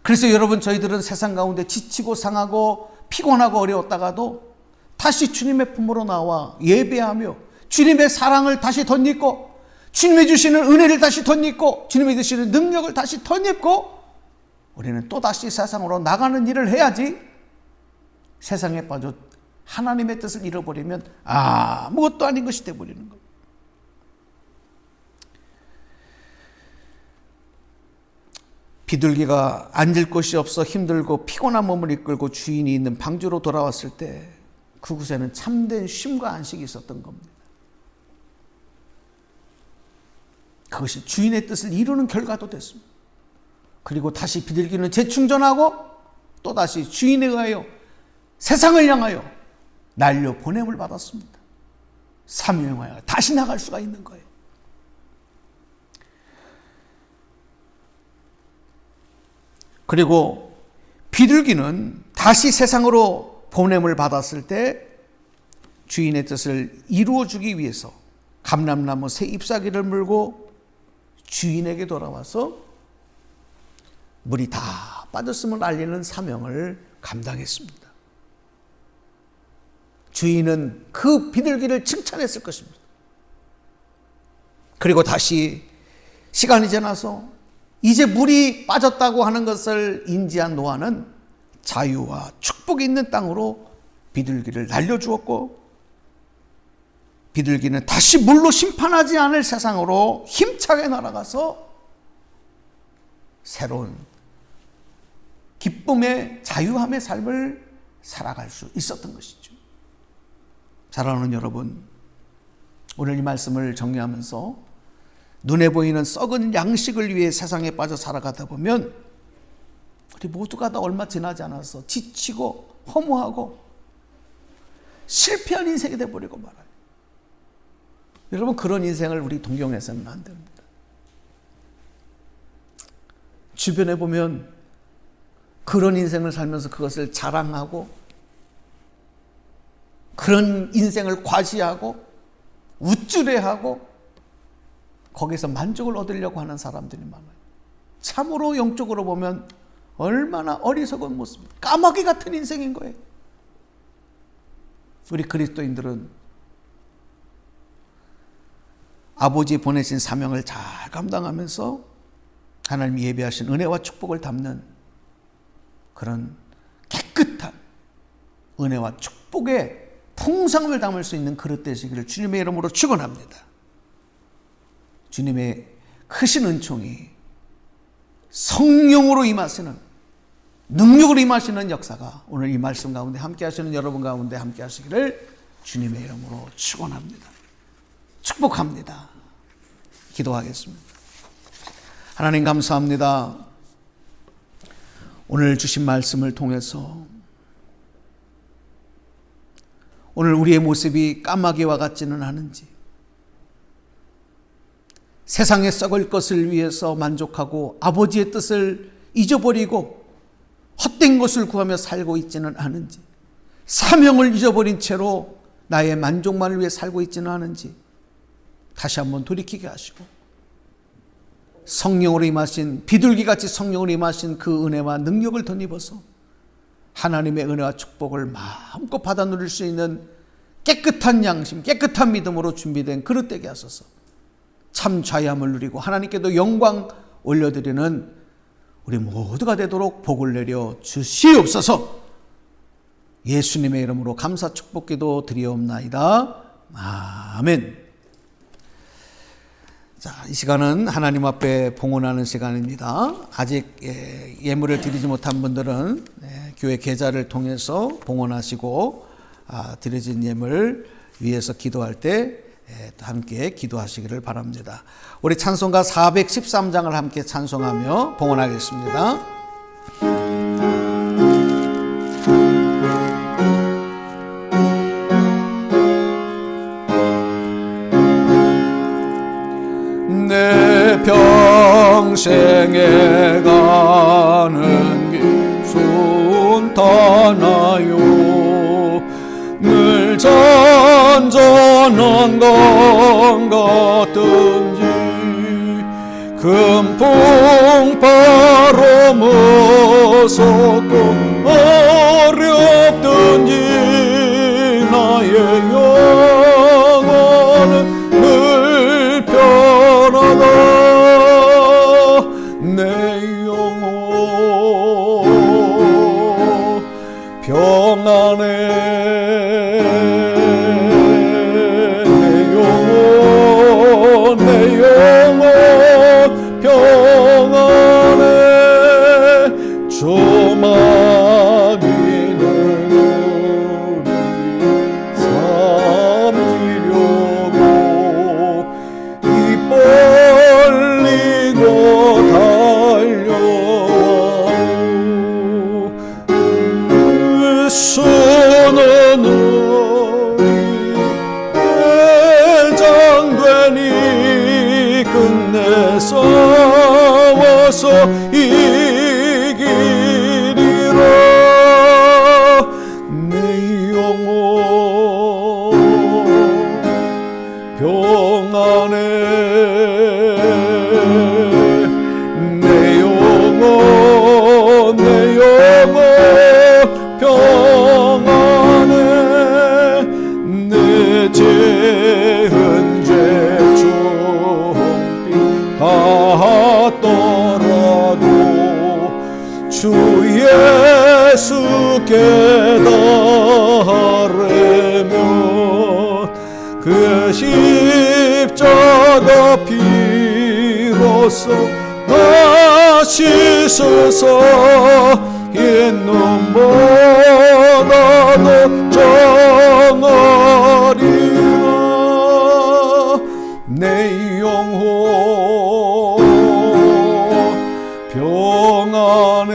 그래서 여러분, 저희들은 세상 가운데 지치고 상하고 피곤하고 어려웠다가도 다시 주님의 품으로 나와 예배하며 주님의 사랑을 다시 덧입고 주님이 주시는 은혜를 다시 덧입고 주님이 주시는 능력을 다시 덧입고 우리는 또다시 세상으로 나가는 일을 해야지, 세상에 빠져 하나님의 뜻을 잃어버리면 아무것도 아닌 것이 되어버리는 거예요. 비둘기가 앉을 곳이 없어 힘들고 피곤한 몸을 이끌고 주인이 있는 방주로 돌아왔을 때 그곳에는 참된 쉼과 안식이 있었던 겁니다. 그것이 주인의 뜻을 이루는 결과도 됐습니다. 그리고 다시 비둘기는 재충전하고 또다시 주인에 의하여 세상을 향하여 날려 보냄을 받았습니다. 사명하여 다시 나갈 수가 있는 거예요. 그리고 비둘기는 다시 세상으로 보냄을 받았을 때 주인의 뜻을 이루어주기 위해서 감람나무 새 잎사귀를 물고 주인에게 돌아와서 물이 다 빠졌음을 알리는 사명을 감당했습니다. 주인은 그 비둘기를 칭찬했을 것입니다. 그리고 다시 시간이 지나서 이제 물이 빠졌다고 하는 것을 인지한 노아는 자유와 축복이 있는 땅으로 비둘기를 날려주었고, 비둘기는 다시 물로 심판하지 않을 세상으로 힘차게 날아가서 새로운 기쁨의 자유함의 삶을 살아갈 수 있었던 것이죠. 사랑하는 여러분, 오늘 이 말씀을 정리하면서 눈에 보이는 썩은 양식을 위해 세상에 빠져 살아가다 보면 우리 모두가 다 얼마 지나지 않아서 지치고 허무하고 실패한 인생이 되어버리고 말아요. 여러분, 그런 인생을 우리 동경해서는 안 됩니다. 주변에 보면 그런 인생을 살면서 그것을 자랑하고 그런 인생을 과시하고 우쭐해하고 거기서 만족을 얻으려고 하는 사람들이 많아요. 참으로 영적으로 보면 얼마나 어리석은 모습, 까마귀 같은 인생인 거예요. 우리 그리스도인들은 아버지 보내신 사명을 잘 감당하면서 하나님이 예비하신 은혜와 축복을 담는 그런 깨끗한 은혜와 축복의 풍성을 담을 수 있는 그릇 되시기를 주님의 이름으로 축원합니다. 주님의 크신 은총이 성령으로 임하시는, 능력으로 임하시는 역사가 오늘 이 말씀 가운데 함께 하시는 여러분 가운데 함께 하시기를 주님의 이름으로 축원합니다. 축복합니다. 기도하겠습니다. 하나님 감사합니다. 오늘 주신 말씀을 통해서 오늘 우리의 모습이 까마귀와 같지는 않은지, 세상에 썩을 것을 위해서 만족하고 아버지의 뜻을 잊어버리고 헛된 것을 구하며 살고 있지는 않은지, 사명을 잊어버린 채로 나의 만족만을 위해 살고 있지는 않은지 다시 한번 돌이키게 하시고, 성령으로 임하신, 비둘기같이 성령으로 임하신 그 은혜와 능력을 덧입어서 하나님의 은혜와 축복을 마음껏 받아 누릴 수 있는 깨끗한 양심, 깨끗한 믿음으로 준비된 그릇 되게 하소서. 참 자유함을 누리고 하나님께도 영광 올려드리는 우리 모두가 되도록 복을 내려 주시옵소서. 예수님의 이름으로 감사 축복기도 드리옵나이다. 아멘. 자, 이 시간은 하나님 앞에 봉헌하는 시간입니다. 아직 예물을 드리지 못한 분들은 교회 계좌를 통해서 봉헌하시고 드려진 예물 위해서 기도할 때 함께 기도하시기를 바랍니다. 우리 찬송가 413장을 함께 찬송하며 봉헌하겠습니다. 내 평생에 가는 길 순탄하요. 늘 잔잔한 강 같든지 금풍 바로 무섭고 어렵든지 나의 영혼은 늘 편하다. 내 영혼 평안해. 내 영혼 평안해. 조마기는 우리 삼키려고 입 벌리고 달려와요. 수는 우리 회장되니 끝내 싸워서 이기리라. 내 영혼 평안해. 내 영혼 평안해. 내 죄은 죄 같더라도 주 예수께 달으면 그 십자가 피로써 다 씻어서 옛 눈보다도 정하리라. 내 영혼 평안해.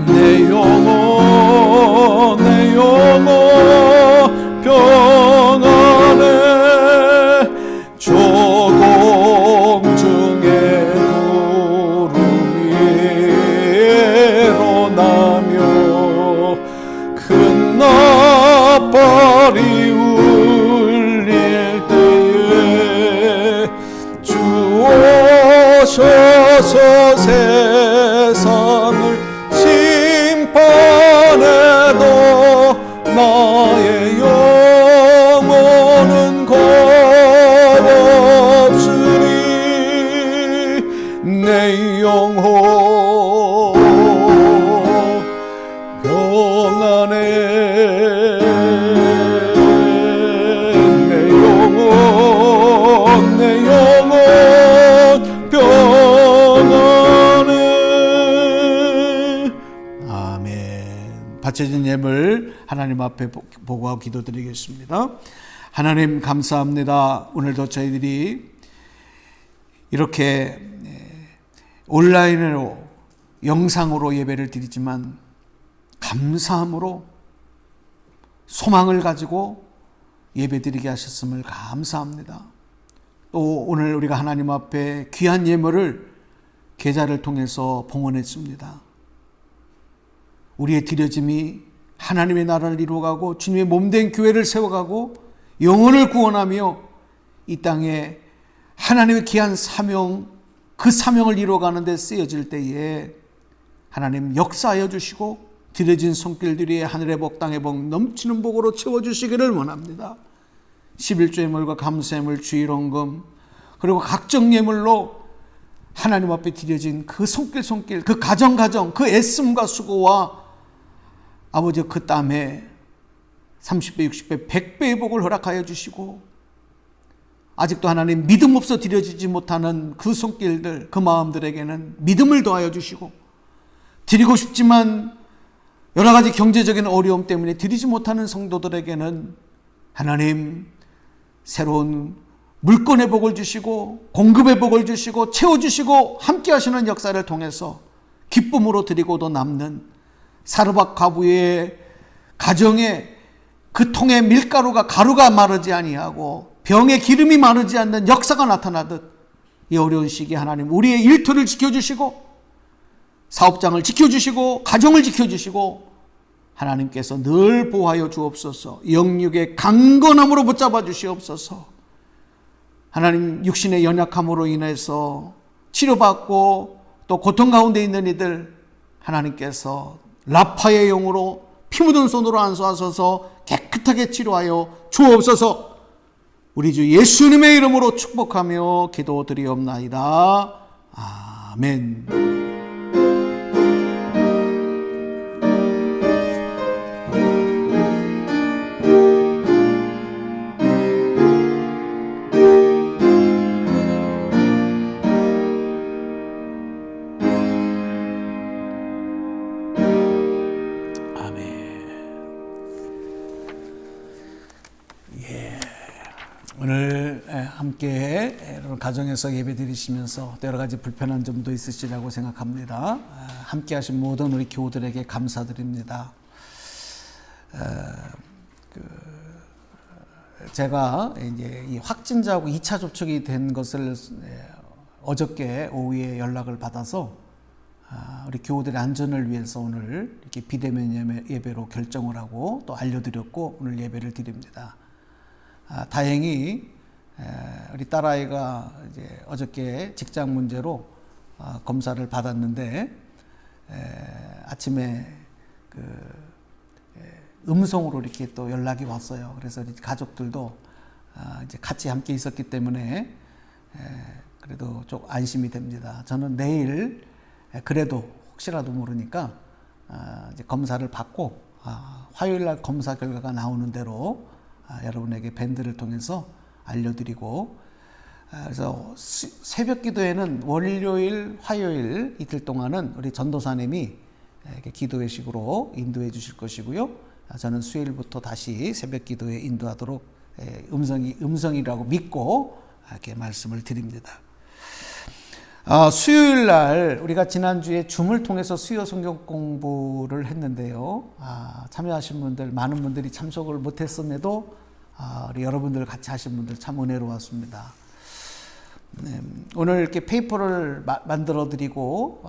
내 영혼 평안해. 조금 중에 구름이 일어나며 오셔서 세상을 심판해도 나의 영혼은 겁없으니 내 영혼 평안해 내 영혼 평안해. 아멘. 바쳐진 예물 하나님 앞에 보고하고 기도드리겠습니다. 하나님 감사합니다. 오늘도 저희들이 이렇게 온라인으로 영상으로 예배를 드리지만 감사함으로 소망을 가지고 예배드리게 하셨음을 감사합니다. 또 오늘 우리가 하나님 앞에 귀한 예물을 계좌를 통해서 봉헌했습니다. 우리의 드려짐이 하나님의 나라를 이루어가고 주님의 몸된 교회를 세워가고 영혼을 구원하며 이 땅에 하나님의 귀한 사명, 그 사명을 이루어가는 데 쓰여질 때에 하나님 역사하여 주시고 드려진 손길들이 하늘의 복 땅의 복 넘치는 복으로 채워주시기를 원합니다. 11조 예물과 감사예물, 주일원금 그리고 각종 예물로 하나님 앞에 드려진 그 손길 그 가정 그 애씀과 수고와 아버지 그 땀에 30배 60배 100배의 복을 허락하여 주시고 아직도 하나님 믿음 없어 드려지지 못하는 그 손길들 그 마음들에게는 믿음을 더하여 주시고 드리고 싶지만 여러 가지 경제적인 어려움 때문에 드리지 못하는 성도들에게는 하나님 새로운 물건의 복을 주시고 공급의 복을 주시고 채워주시고 함께 하시는 역사를 통해서 기쁨으로 드리고도 남는 사르밧 과부의 가정에 그 통에 밀가루가 가루가 마르지 아니하고 병에 기름이 마르지 않는 역사가 나타나듯 이 어려운 시기에 하나님 우리의 일터를 지켜주시고 사업장을 지켜주시고 가정을 지켜주시고 하나님께서 늘 보호하여 주옵소서. 영육의 강건함으로 붙잡아 주시옵소서. 하나님 육신의 연약함으로 인해서 치료받고 또 고통 가운데 있는 이들 하나님께서 라파의 영으로 피 묻은 손으로 안수하셔서 깨끗하게 치료하여 주옵소서. 우리 주 예수님의 이름으로 축복하며 기도드리옵나이다. 아멘. 오늘 함께 여러분 가정에서 예배 드리시면서 여러 가지 불편한 점도 있으시라고 생각합니다. 함께 하신 모든 우리 교우들에게 감사드립니다. 제가 이제 이 확진자하고 2차 접촉이 된 것을 어저께 오후에 연락을 받아서 우리 교우들의 안전을 위해서 오늘 이렇게 비대면 예배로 결정을 하고 또 알려드렸고 오늘 예배를 드립니다. 다행히 우리 딸아이가 이제 어저께 직장 문제로 검사를 받았는데 아침에 음성으로 이렇게 또 연락이 왔어요. 그래서 가족들도 이제 같이 함께 있었기 때문에 그래도 좀 안심이 됩니다. 저는 내일 그래도 혹시라도 모르니까 이제 검사를 받고 화요일 날 검사 결과가 나오는 대로 여러분에게 밴드를 통해서 알려드리고 그래서 새벽 기도회는 월요일, 화요일 이틀 동안은 우리 전도사님이 기도회식으로 인도해 주실 것이고요. 저는 수요일부터 다시 새벽 기도회 인도하도록 음성이라고 믿고 이렇게 말씀을 드립니다. 수요일 날 우리가 지난주에 줌을 통해서 수요 성경 공부를 했는데요. 참여하신 분들 많은 분들이 참석을 못했음에도 우리 여러분들 같이 하신 분들 참 은혜로웠습니다. 오늘 이렇게 페이퍼를 만들어 드리고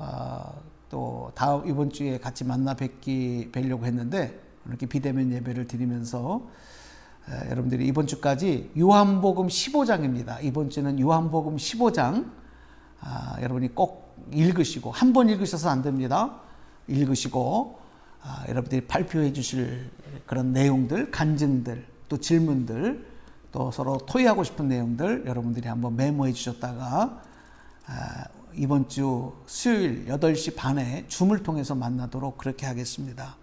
또 다음 이번 주에 같이 만나 뵈려고 했는데 이렇게 비대면 예배를 드리면서 여러분들이 이번 주까지 요한복음 15장입니다. 이번 주는 요한복음 15장 여러분이 꼭 읽으시고, 한 번 읽으셔서 안 됩니다. 읽으시고 여러분들이 발표해 주실 그런 내용들, 간증들, 또 질문들, 또 서로 토의하고 싶은 내용들 여러분들이 한번 메모해 주셨다가 이번 주 수요일 8시 반에 줌을 통해서 만나도록 그렇게 하겠습니다.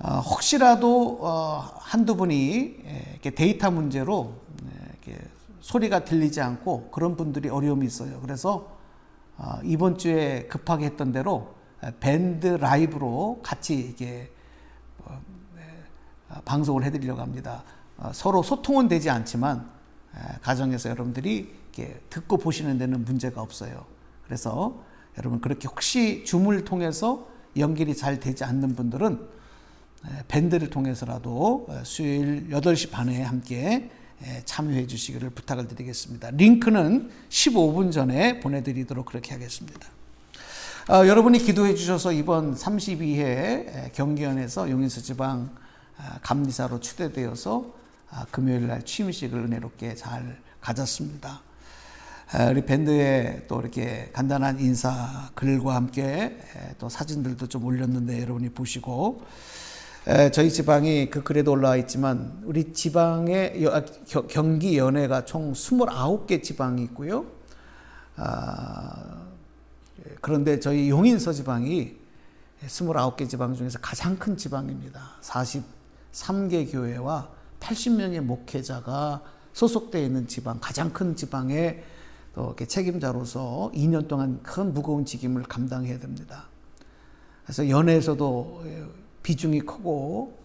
혹시라도 한두 분이 이렇게 데이터 문제로 이렇게 소리가 들리지 않고 그런 분들이 어려움이 있어요. 그래서 이번 주에 급하게 했던 대로 밴드 라이브로 같이 이게 방송을 해드리려고 합니다. 서로 소통은 되지 않지만 가정에서 여러분들이 이렇게 듣고 보시는 데는 문제가 없어요. 그래서 여러분 그렇게 혹시 줌을 통해서 연결이 잘 되지 않는 분들은 밴드를 통해서라도 수요일 8시 반에 함께 참여해 주시기를 부탁을 드리겠습니다. 링크는 15분 전에 보내드리도록 그렇게 하겠습니다. 여러분이 기도해 주셔서 이번 32회 경기원에서 용인서 지방 감리사로 추대되어서 금요일 날 취임식을 은혜롭게 잘 가졌습니다. 우리 밴드에 또 이렇게 간단한 인사 글과 함께 또 사진들도 좀 올렸는데 여러분이 보시고, 저희 지방이 그 글에도 올라와 있지만 우리 지방의 경기연회가 총 29개 지방이 있고요. 그런데 저희 용인서 지방이 29개 지방 중에서 가장 큰 지방입니다. 43개 교회와 80명의 목회자가 소속되어 있는 지방, 가장 큰 지방의 또 이렇게 책임자로서 2년 동안 큰 무거운 직임을 감당해야 됩니다. 그래서 연회에서도 비중이 크고,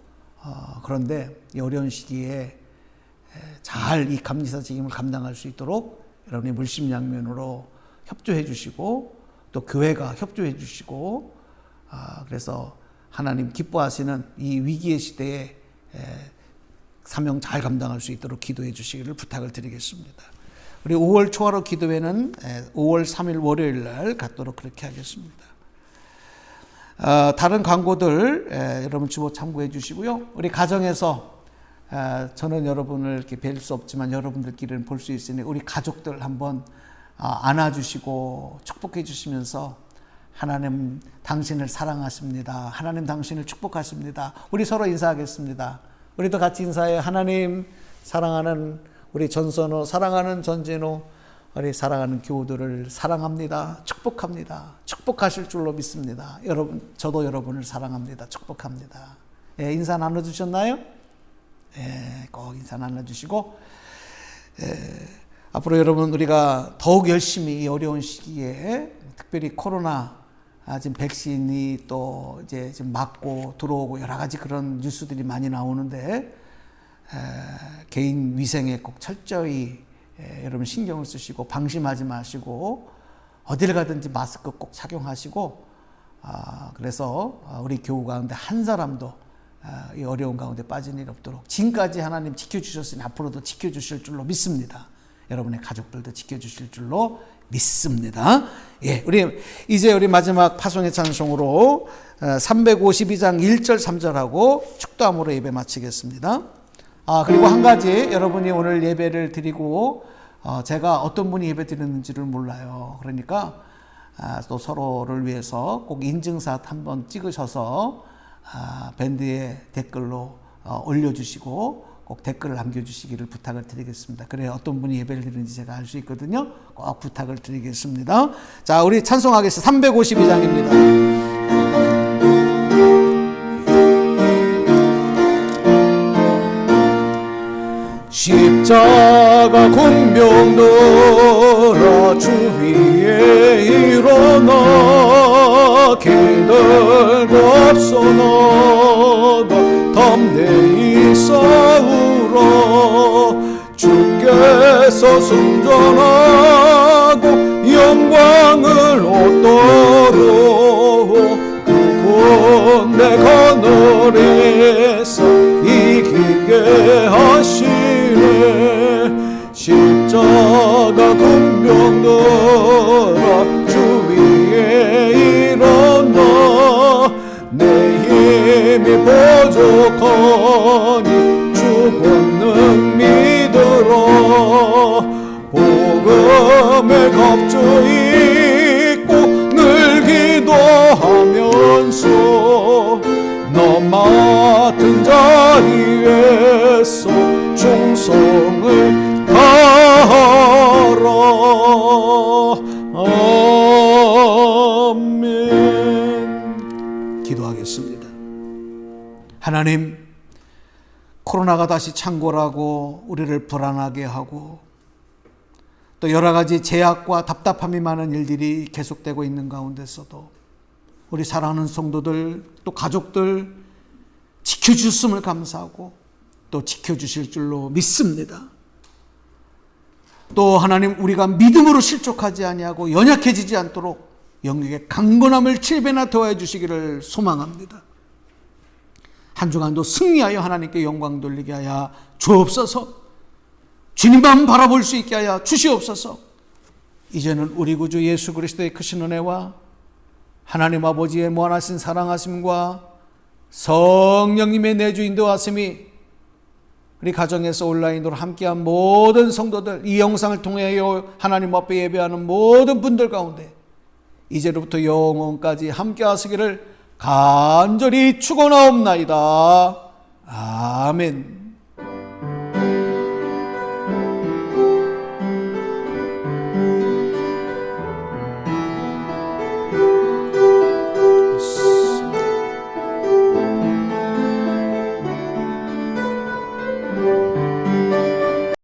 그런데 이 어려운 시기에 잘 이 감리사 직임을 감당할 수 있도록 여러분이 물심양면으로 협조해 주시고, 또 교회가 협조해 주시고, 그래서 하나님 기뻐하시는 이 위기의 시대에 사명 잘 감당할 수 있도록 기도해 주시기를 부탁을 드리겠습니다. 우리 5월 초하루 기도회는 5월 3일 월요일 날 갖도록 그렇게 하겠습니다. 다른 광고들 여러분 주보 참고해 주시고요. 우리 가정에서 저는 여러분을 이렇게 뵐 수 없지만 여러분들끼리는 볼 수 있으니 우리 가족들 한번 안아주시고 축복해 주시면서 하나님 당신을 사랑하십니다. 하나님 당신을 축복하십니다. 우리 서로 인사하겠습니다. 우리도 같이 인사해요. 하나님 사랑하는 우리 전선호, 사랑하는 전진호, 우리 사랑하는 교우들을 사랑합니다. 축복합니다. 축복하실 줄로 믿습니다. 여러분, 저도 여러분을 사랑합니다. 축복합니다. 인사 나눠주셨나요? 꼭 인사 나눠주시고, 앞으로 여러분 우리가 더욱 열심히 이 어려운 시기에 특별히 코로나 지금 백신이 또 이제 지금 맞고 들어오고 여러 가지 그런 뉴스들이 많이 나오는데 개인 위생에 꼭 철저히 여러분 신경을 쓰시고 방심하지 마시고 어딜 가든지 마스크 꼭 착용하시고, 그래서 우리 교우 가운데 한 사람도 이 어려운 가운데 빠진 일 없도록 지금까지 하나님 지켜주셨으니 앞으로도 지켜주실 줄로 믿습니다. 여러분의 가족들도 지켜주실 줄로 믿습니다. 우리 마지막 파송의 찬송으로 352장 1절 3절하고 축도함으로 예배 마치겠습니다. 그리고 한 가지, 여러분이 오늘 예배를 드리고 제가 어떤 분이 예배 드리는지를 몰라요. 그러니까 또 서로를 위해서 꼭 인증샷 한번 찍으셔서 밴드에 댓글로 올려주시고 꼭 댓글을 남겨주시기를 부탁을 드리겠습니다. 그래 어떤 분이 예배를 드리는지 제가 알 수 있거든요. 꼭 부탁을 드리겠습니다. 자, 우리 찬송하겠습니다. 352장입니다. 십자가 군병 들어 주 위에 일어나 길들고 앞서 나가 담대히 싸우라. 주께서 승전하고 영광을 얻도록 그 군대 거느리서 이기게 하시네. 십자가 군병 들어 주 위에 일어나 내 힘이 부족하니 주 권능 믿으라. 복음 마음에 겁주 있고 늘 기도하면서 너 맡은 자리에서 충성을 다하라. 아멘. 기도하겠습니다. 하나님, 코로나가 다시 창궐하고 우리를 불안하게 하고 또 여러 가지 제약과 답답함이 많은 일들이 계속되고 있는 가운데서도 우리 사랑하는 성도들 또 가족들 지켜주셨음을 감사하고 또 지켜주실 줄로 믿습니다. 또 하나님, 우리가 믿음으로 실족하지 아니하고 연약해지지 않도록 영역의 강건함을 7배나 더해 주시기를 소망합니다. 한 주간도 승리하여 하나님께 영광 돌리게 하여 주옵소서. 주님만 바라볼 수 있게 하여 주시옵소서. 이제는 우리 구주 예수 그리스도의 크신 은혜와 하나님 아버지의 무한하신 사랑하심과 성령님의 내주 인도하심이 우리 가정에서 온라인으로 함께한 모든 성도들, 이 영상을 통하여 하나님 앞에 예배하는 모든 분들 가운데 이제로부터 영원까지 함께 하시기를 간절히 축원하옵나이다. 아멘.